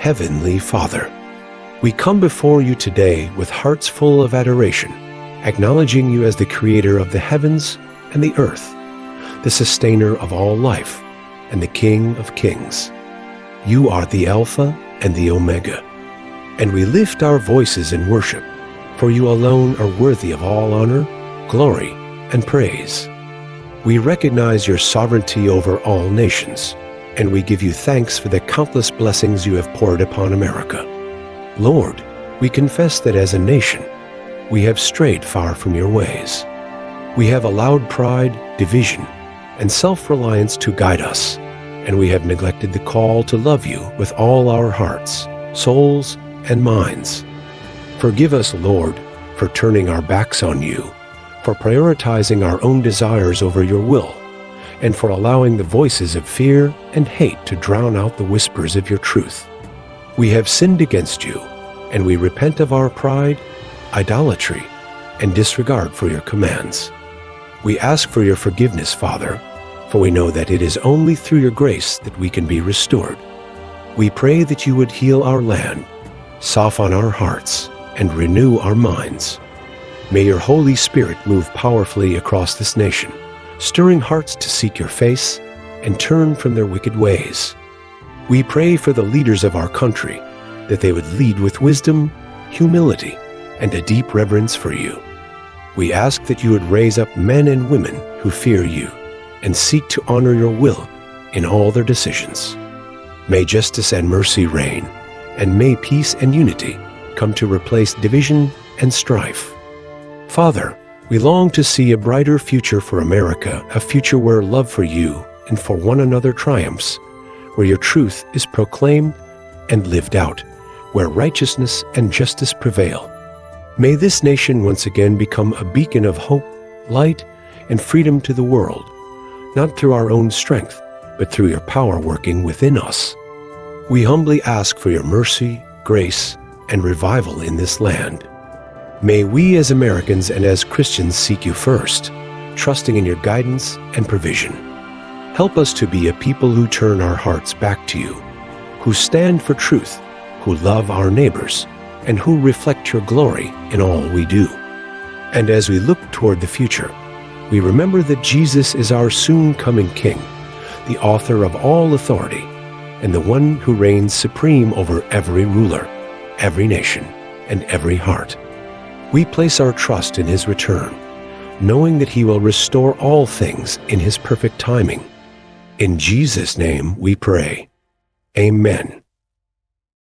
Heavenly Father, we come before you today with hearts full of adoration, acknowledging you as the creator of the heavens and the earth, the sustainer of all life, and the King of kings. You are the Alpha and the Omega, and we lift our voices in worship, for you alone are worthy of all honor, glory, and praise. We recognize your sovereignty over all nations, and we give you thanks for the countless blessings you have poured upon America. Lord, we confess that as a nation, we have strayed far from your ways. We have allowed pride, division, and self-reliance to guide us, and we have neglected the call to love you with all our hearts, souls, and minds. Forgive us, Lord, for turning our backs on you, for prioritizing our own desires over your will, and for allowing the voices of fear and hate to drown out the whispers of your truth. We have sinned against you, and we repent of our pride, idolatry, and disregard for your commands. We ask for your forgiveness, Father, for we know that it is only through your grace that we can be restored. We pray that you would heal our land, soften our hearts, and renew our minds. May your Holy Spirit move powerfully across this nation, stirring hearts to seek your face and turn from their wicked ways. We pray for the leaders of our country, that they would lead with wisdom, humility, and a deep reverence for you. We ask that you would raise up men and women who fear you and seek to honor your will in all their decisions. May justice and mercy reign, and may peace and unity come to replace division and strife. Father, we long to see a brighter future for America, a future where love for you and for one another triumphs, where your truth is proclaimed and lived out, where righteousness and justice prevail. May this nation once again become a beacon of hope, light, and freedom to the world, not through our own strength, but through your power working within us. We humbly ask for your mercy, grace, and revival in this land. May we as Americans and as Christians seek you first, trusting in your guidance and provision. Help us to be a people who turn our hearts back to you, who stand for truth, who love our neighbors, and who reflect your glory in all we do. And as we look toward the future, we remember that Jesus is our soon-coming King, the author of all authority, and the one who reigns supreme over every ruler, every nation, and every heart. We place our trust in his return, knowing that he will restore all things in his perfect timing. In Jesus' name we pray. Amen.